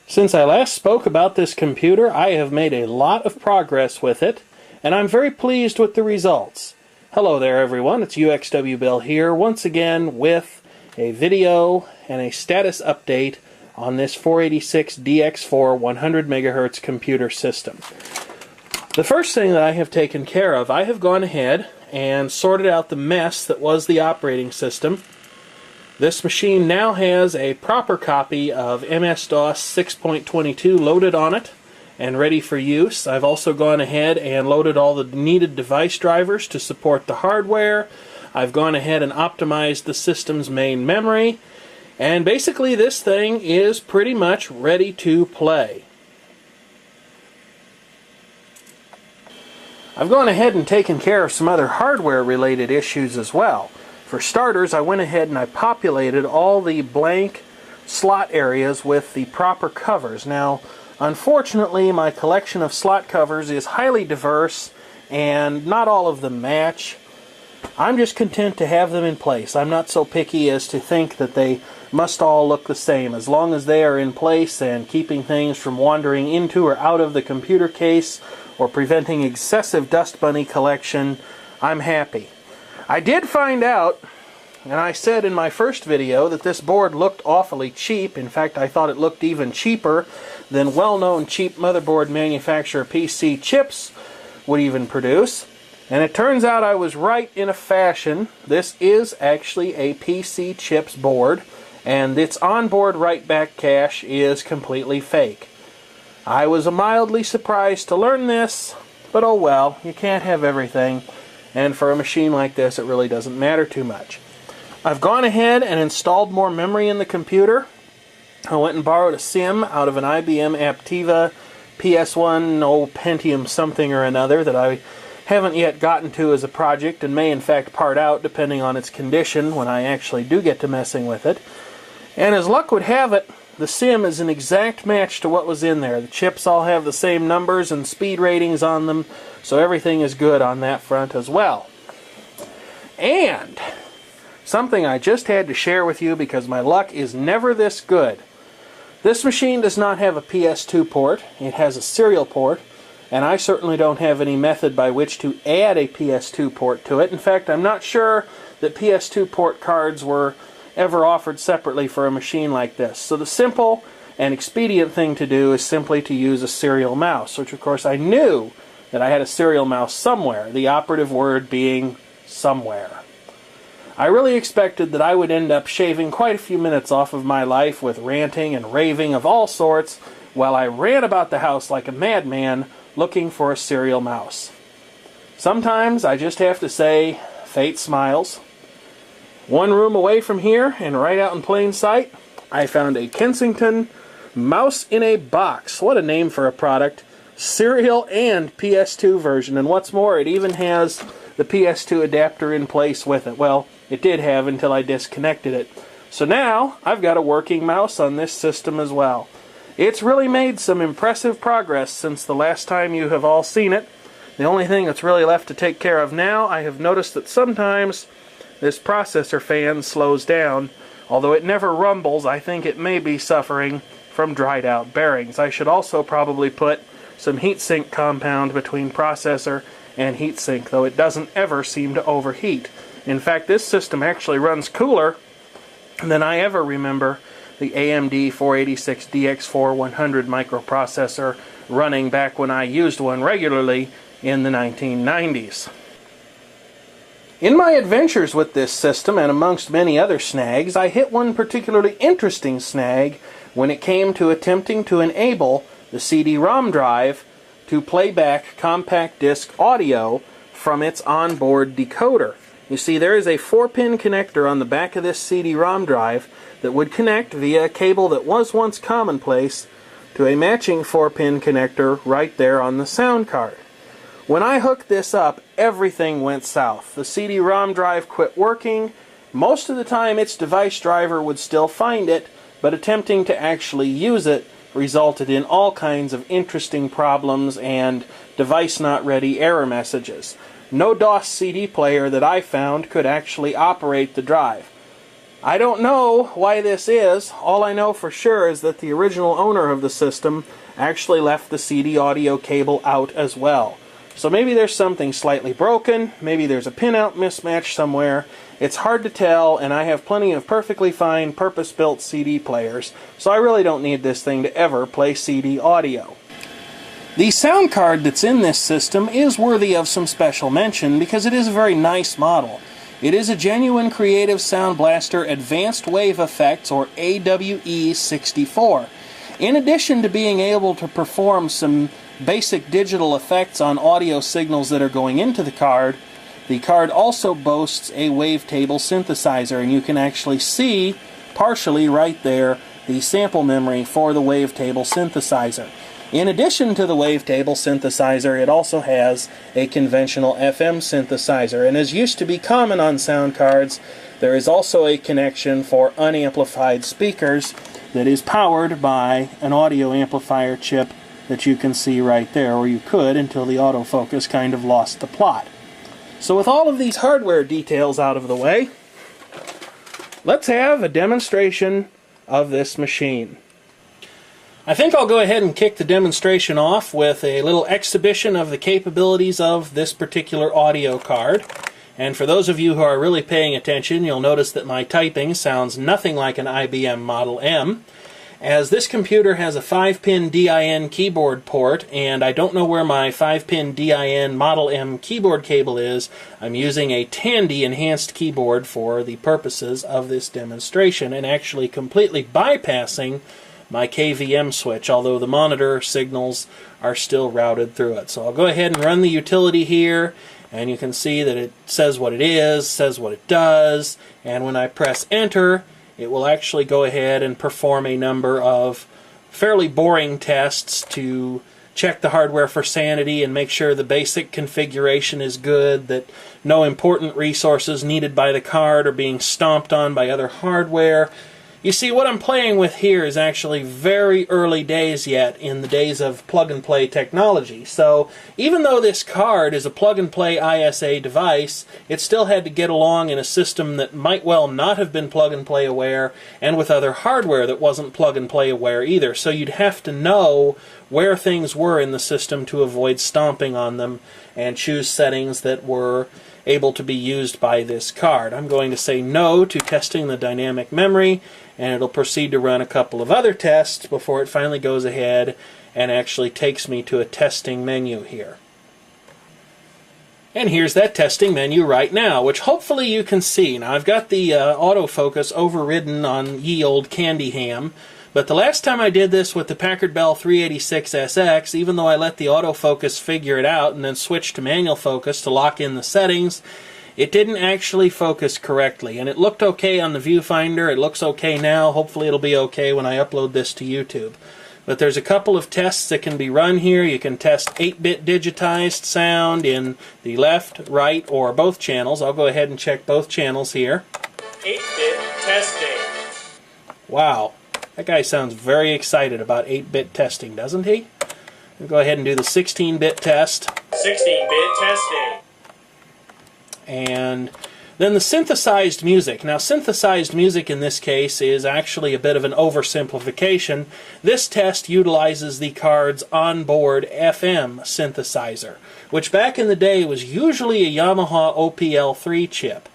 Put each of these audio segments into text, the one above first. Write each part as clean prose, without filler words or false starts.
Since I last spoke about this computer, I have made a lot of progress with it, and I'm very pleased with the results. Hello there everyone, it's UXW Bill here, once again with a video and a status update on this 486DX4-100 MHz computer system. The first thing that I have taken care of, I have gone ahead and sorted out the mess that was the operating system. This machine now has a proper copy of MS-DOS 6.22 loaded on it and ready for use. I've also gone ahead and loaded all the needed device drivers to support the hardware. I've gone ahead and optimized the system's main memory, and basically this thing is pretty much ready to play. I've gone ahead and taken care of some other hardware related issues as well. For starters, I went ahead and I populated all the blank slot areas with the proper covers. Now, unfortunately, my collection of slot covers is highly diverse and not all of them match. I'm just content to have them in place. I'm not so picky as to think that they must all look the same. As long as they are in place and keeping things from wandering into or out of the computer case or preventing excessive dust bunny collection, I'm happy. I did find out, and I said in my first video, that this board looked awfully cheap. In fact, I thought it looked even cheaper than well-known cheap motherboard manufacturer PC Chips would even produce. And it turns out I was right in a fashion. This is actually a PC Chips board, and its onboard write-back cache is completely fake. I was mildly surprised to learn this, but oh well, you can't have everything. And for a machine like this, it really doesn't matter too much. I've gone ahead and installed more memory in the computer. I went and borrowed a SIM out of an IBM Aptiva PS1 Pentium something or another that I haven't yet gotten to as a project and may in fact part out depending on its condition when I actually do get to messing with it. And as luck would have it, the SIM is an exact match to what was in there. The chips all have the same numbers and speed ratings on them, so everything is good on that front as well. And something I just had to share with you because my luck is never this good. This machine does not have a PS2 port. It has a serial port, and I certainly don't have any method by which to add a PS2 port to it. In fact, I'm not sure that PS2 port cards were ever offered separately for a machine like this. So the simple and expedient thing to do is simply to use a serial mouse, which of course I knew that I had a serial mouse somewhere, the operative word being somewhere. I really expected that I would end up shaving quite a few minutes off of my life with ranting and raving of all sorts while I ran about the house like a madman looking for a serial mouse. Sometimes I just have to say, fate smiles. One room away from here, and right out in plain sight, I found a Kensington mouse in a box. What a name for a product. Serial and PS2 version, and what's more, it even has the PS2 adapter in place with it. Well, it did have until I disconnected it. So now, I've got a working mouse on this system as well. It's really made some impressive progress since the last time you have all seen it. The only thing that's really left to take care of now, I have noticed that sometimes this processor fan slows down. Although it never rumbles, I think it may be suffering from dried out bearings. I should also probably put some heatsink compound between processor and heatsink, though it doesn't ever seem to overheat. In fact, this system actually runs cooler than I ever remember the AMD 486DX4-100 microprocessor running back when I used one regularly in the 1990s. In my adventures with this system, and amongst many other snags, I hit one particularly interesting snag when it came to attempting to enable the CD-ROM drive to play back compact disc audio from its onboard decoder. You see, there is a 4-pin connector on the back of this CD-ROM drive that would connect via a cable that was once commonplace to a matching 4-pin connector right there on the sound card. When I hooked this up, everything went south. The CD-ROM drive quit working. Most of the time its device driver would still find it, but attempting to actually use it resulted in all kinds of interesting problems and device not ready error messages. No DOS CD player that I found could actually operate the drive. I don't know why this is. All I know for sure is that the original owner of the system actually left the CD audio cable out as well. So maybe there's something slightly broken, maybe there's a pinout mismatch somewhere. It's hard to tell, and I have plenty of perfectly fine purpose-built CD players, so I really don't need this thing to ever play CD audio. The sound card that's in this system is worthy of some special mention because it is a very nice model. It is a genuine Creative Sound Blaster Advanced Wave Effects, or AWE64. In addition to being able to perform some basic digital effects on audio signals that are going into the card also boasts a wavetable synthesizer, and you can actually see, partially right there, the sample memory for the wavetable synthesizer. In addition to the wavetable synthesizer, it also has a conventional FM synthesizer, and as used to be common on sound cards, there is also a connection for unamplified speakers that is powered by an audio amplifier chip that you can see right there, or you could until the autofocus kind of lost the plot. So with all of these hardware details out of the way, let's have a demonstration of this machine. I think I'll go ahead and kick the demonstration off with a little exhibition of the capabilities of this particular audio card. And for those of you who are really paying attention, you'll notice that my typing sounds nothing like an IBM Model M, as this computer has a 5-pin DIN keyboard port, and I don't know where my 5-pin DIN Model M keyboard cable is. I'm using a Tandy enhanced keyboard for the purposes of this demonstration, and actually completely bypassing my KVM switch, although the monitor signals are still routed through it. So I'll go ahead and run the utility here, and you can see that it says what it is, says what it does, and when I press enter, it will actually go ahead and perform a number of fairly boring tests to check the hardware for sanity and make sure the basic configuration is good, that no important resources needed by the card are being stomped on by other hardware. You see, what I'm playing with here is actually very early days yet in the days of plug-and-play technology. So even though this card is a plug-and-play ISA device, it still had to get along in a system that might well not have been plug-and-play aware, and with other hardware that wasn't plug-and-play aware either. So you'd have to know where things were in the system to avoid stomping on them and choose settings that were able to be used by this card. I'm going to say no to testing the dynamic memory, and it'll proceed to run a couple of other tests before it finally goes ahead and actually takes me to a testing menu here. And here's that testing menu right now, which hopefully you can see. Now I've got the autofocus overridden on ye old candy ham, but the last time I did this with the Packard Bell 386SX, even though I let the autofocus figure it out and then switched to manual focus to lock in the settings, it didn't actually focus correctly, and it looked okay on the viewfinder. It looks okay now. Hopefully it'll be okay when I upload this to YouTube. But there's a couple of tests that can be run here. You can test 8-bit digitized sound in the left, right, or both channels. I'll go ahead and check both channels here. 8-bit testing. Wow, that guy sounds very excited about 8-bit testing, doesn't he? We'll go ahead and do the 16-bit test. 16-bit testing. And then the synthesized music. Now, synthesized music in this case is actually a bit of an oversimplification. This test utilizes the card's onboard FM synthesizer, which back in the day was usually a Yamaha OPL3 chip.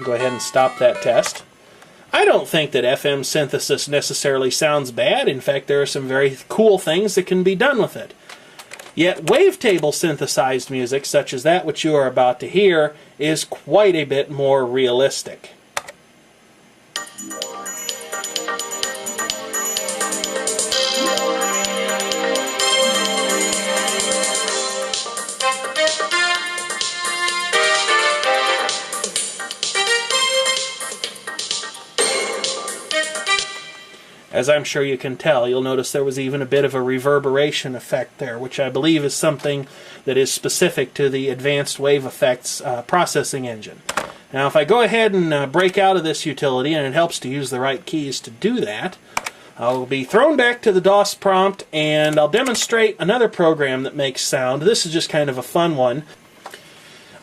Go ahead and stop that test. I don't think that FM synthesis necessarily sounds bad. In fact, there are some very cool things that can be done with it. Yet wavetable synthesized music, such as that which you are about to hear, is quite a bit more realistic. As I'm sure you can tell, you'll notice there was even a bit of a reverberation effect there, which I believe is something that is specific to the Advanced Wave Effects processing engine. Now, if I go ahead and break out of this utility, and it helps to use the right keys to do that, I'll be thrown back to the DOS prompt, and I'll demonstrate another program that makes sound. This is just kind of a fun one.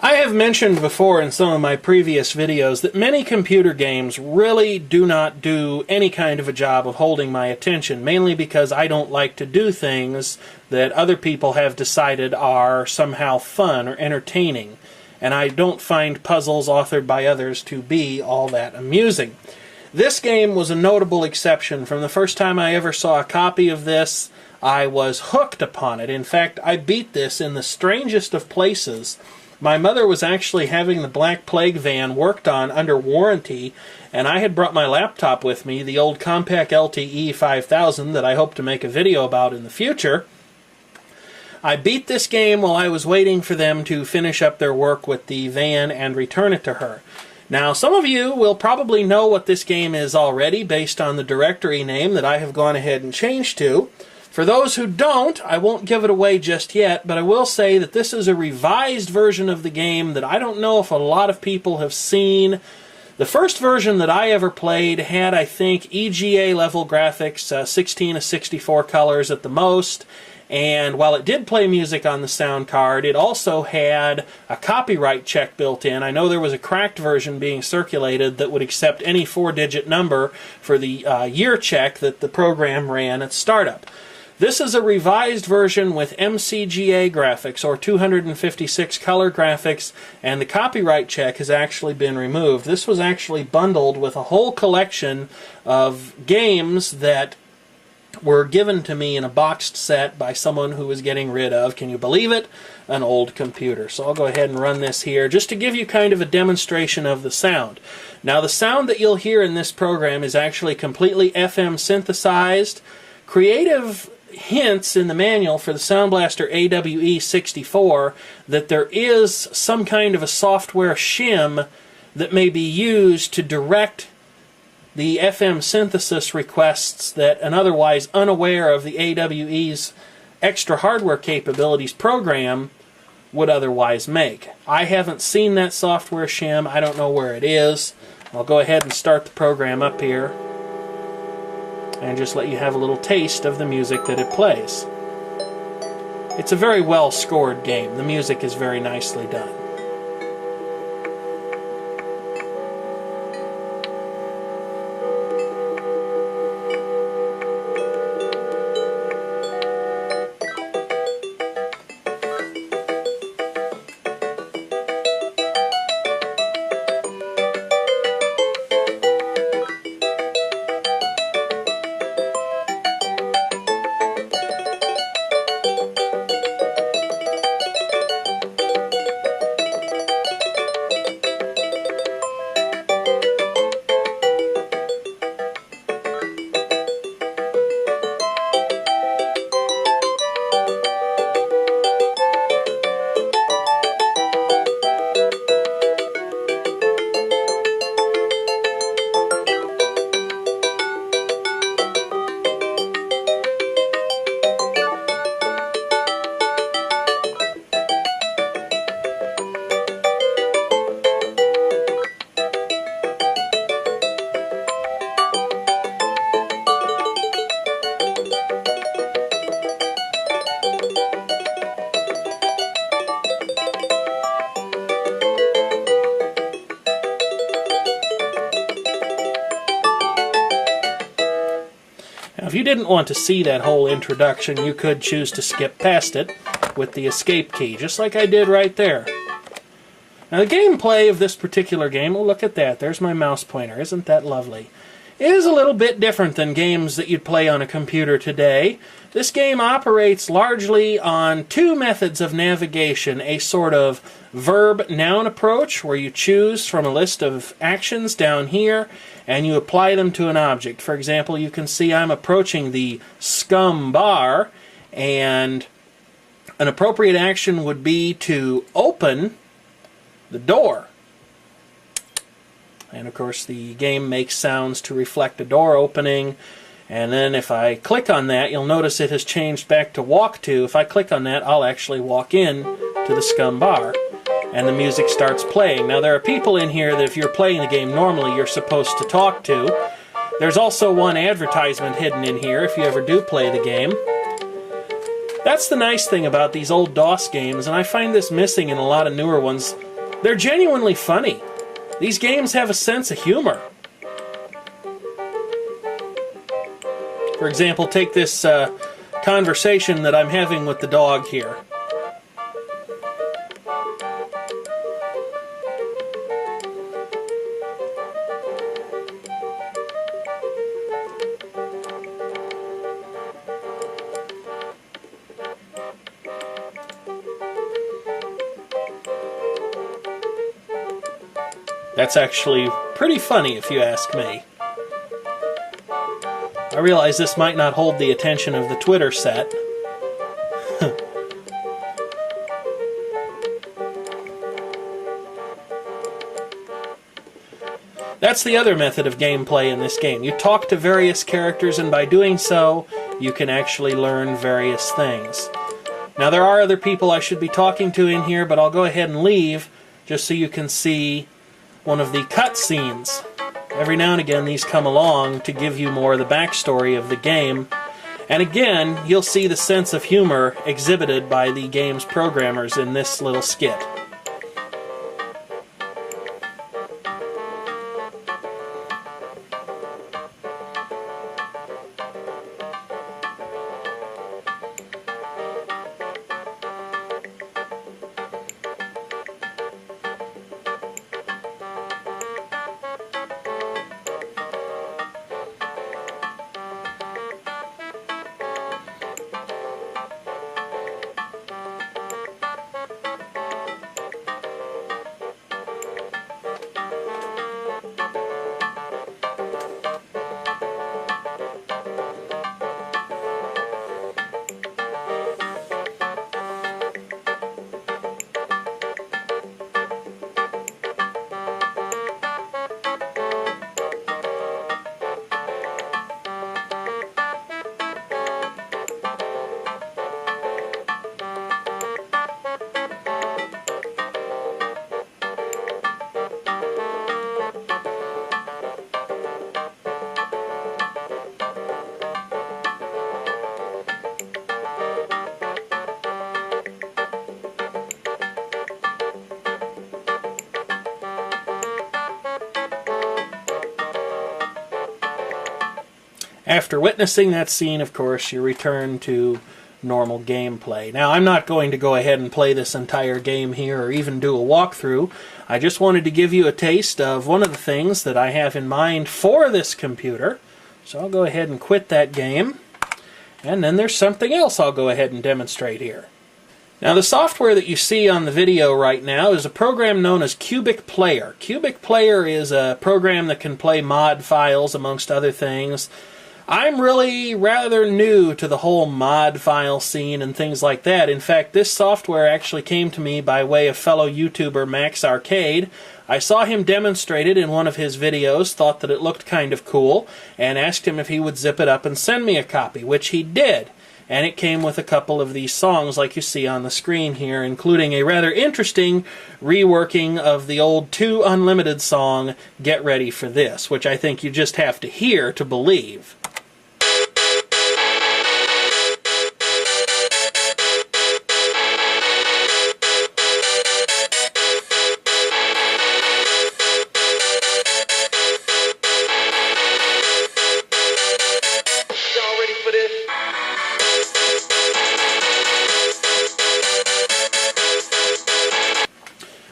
I have mentioned before in some of my previous videos that many computer games really do not do any kind of a job of holding my attention, mainly because I don't like to do things that other people have decided are somehow fun or entertaining, and I don't find puzzles authored by others to be all that amusing. This game was a notable exception. From the first time I ever saw a copy of this, I was hooked upon it. In fact, I beat this in the strangest of places. My mother was actually having the Black Plague van worked on under warranty, and I had brought my laptop with me, the old Compaq LTE 5000 that I hope to make a video about in the future. I beat this game while I was waiting for them to finish up their work with the van and return it to her. Now, some of you will probably know what this game is already based on the directory name that I have gone ahead and changed to. For those who don't, I won't give it away just yet, but I will say that this is a revised version of the game that I don't know if a lot of people have seen. The first version that I ever played had, I think, EGA level graphics, 16 to 64 colors at the most, and while it did play music on the sound card, it also had a copyright check built in. I know there was a cracked version being circulated that would accept any 4-digit number for the year check that the program ran at startup. This is a revised version with MCGA graphics, or 256 color graphics, and the copyright check has actually been removed. This was actually bundled with a whole collection of games that were given to me in a boxed set by someone who was getting rid of, can you believe it, an old computer. So I'll go ahead and run this here just to give you kind of a demonstration of the sound. Now, the sound that you'll hear in this program is actually completely FM synthesized. Creative hints in the manual for the Sound Blaster AWE64 that there is some kind of a software shim that may be used to direct the FM synthesis requests that an otherwise unaware of the AWE's extra hardware capabilities program would otherwise make. I haven't seen that software shim. I don't know where it is. I'll go ahead and start the program up here and just let you have a little taste of the music that it plays. It's a very well scored game. The music is very nicely done. Now, if you didn't want to see that whole introduction, you could choose to skip past it with the escape key, just like I did right there. Now, the gameplay of this particular game, oh, look at that, there's my mouse pointer, isn't that lovely? It is a little bit different than games that you'd play on a computer today. This game operates largely on two methods of navigation, a sort of verb-noun approach, where you choose from a list of actions down here, and you apply them to an object. For example, you can see I'm approaching the scum bar, and an appropriate action would be to open the door. And of course the game makes sounds to reflect a door opening, and then if I click on that, you'll notice it has changed back to walk to. If I click on that, I'll actually walk in to the scum bar, and the music starts playing. Now, there are people in here that if you're playing the game normally, you're supposed to talk to. There's also one advertisement hidden in here if you ever do play the game. That's the nice thing about these old DOS games, and I find this missing in a lot of newer ones. They're genuinely funny. These games have a sense of humor. For example, take this conversation that I'm having with the dog here. That's actually pretty funny if you ask me. I realize this might not hold the attention of the Twitter set. That's the other method of gameplay in this game. You talk to various characters, and by doing so, you can actually learn various things. Now, there are other people I should be talking to in here, but I'll go ahead and leave just so you can see one of the cutscenes. Every now and again these come along to give you more of the backstory of the game, and again you'll see the sense of humor exhibited by the game's programmers in this little skit. After witnessing that scene, of course, you return to normal gameplay. Now, I'm not going to go ahead and play this entire game here or even do a walkthrough. I just wanted to give you a taste of one of the things that I have in mind for this computer. So I'll go ahead and quit that game. And then there's something else I'll go ahead and demonstrate here. Now, the software that you see on the video right now is a program known as Cubic Player. Cubic Player is a program that can play mod files, amongst other things. I'm really rather new to the whole mod file scene and things like that. In fact, this software actually came to me by way of fellow YouTuber Max Arcade. I saw him demonstrate it in one of his videos, thought that it looked kind of cool, and asked him if he would zip it up and send me a copy, which he did. And it came with a couple of these songs like you see on the screen here, including a rather interesting reworking of the old 2 Unlimited song, Get Ready for This, which I think you just have to hear to believe.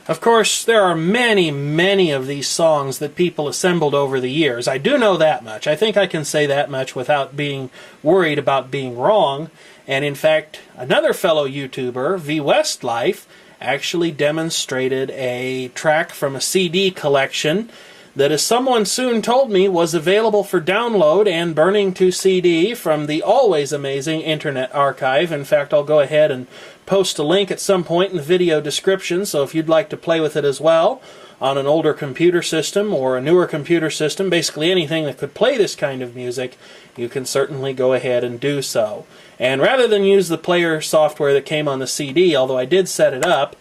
Of course, there are many, many of these songs that people assembled over the years. I do know that much. I think I can say that much without being worried about being wrong. And in fact, another fellow YouTuber, V Westlife, actually demonstrated a track from a CD collection that, as someone soon told me, was available for download and burning to CD from the always amazing Internet Archive. In fact, I'll go ahead and post a link at some point in the video description, so if you'd like to play with it as well on an older computer system or a newer computer system, basically anything that could play this kind of music, you can certainly go ahead and do so. And rather than use the player software that came on the CD, although I did set it up,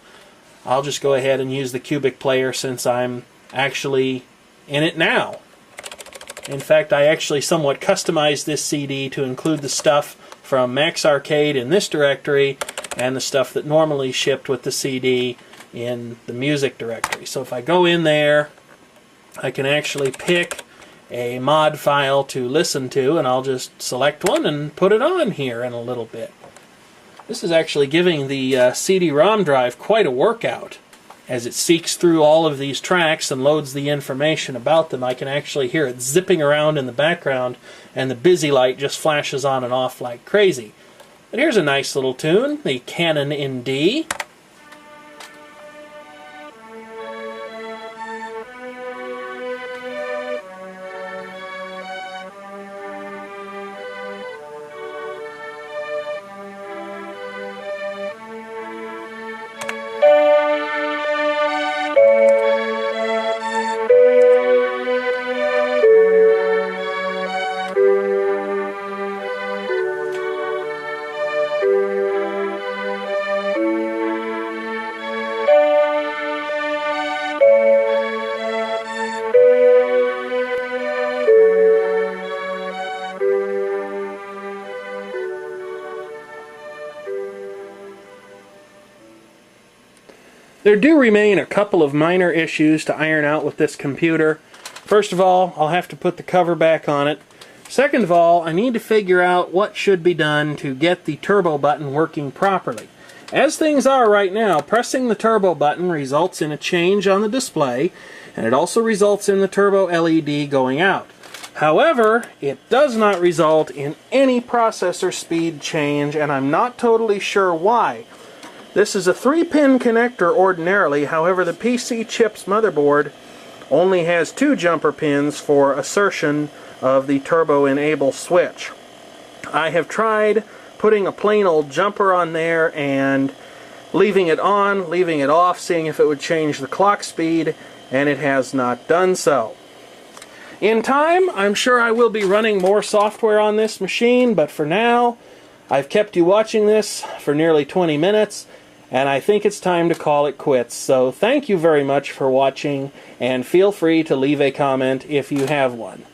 I'll just go ahead and use the Cubic Player since I'm actually in it now. In fact, I actually somewhat customized this CD to include the stuff from Max Arcade in this directory and the stuff that normally shipped with the CD in the music directory. So if I go in there, I can actually pick a mod file to listen to, and I'll just select one and put it on here in a little bit. This is actually giving the CD-ROM drive quite a workout. As it seeks through all of these tracks and loads the information about them, I can actually hear it zipping around in the background, and the busy light just flashes on and off like crazy. But here's a nice little tune, the Canon in D. There do remain a couple of minor issues to iron out with this computer. First of all, I'll have to put the cover back on it. Second of all, I need to figure out what should be done to get the turbo button working properly. As things are right now, pressing the turbo button results in a change on the display, and it also results in the turbo LED going out. However, it does not result in any processor speed change, and I'm not totally sure why. This is a 3-pin connector ordinarily, however the PC chip's motherboard only has 2 jumper pins for assertion of the turbo enable switch. I have tried putting a plain old jumper on there and leaving it on, leaving it off, seeing if it would change the clock speed, and it has not done so. In time, I'm sure I will be running more software on this machine, but for now, I've kept you watching this for nearly 20 minutes, and I think it's time to call it quits. So thank you very much for watching, and feel free to leave a comment if you have one.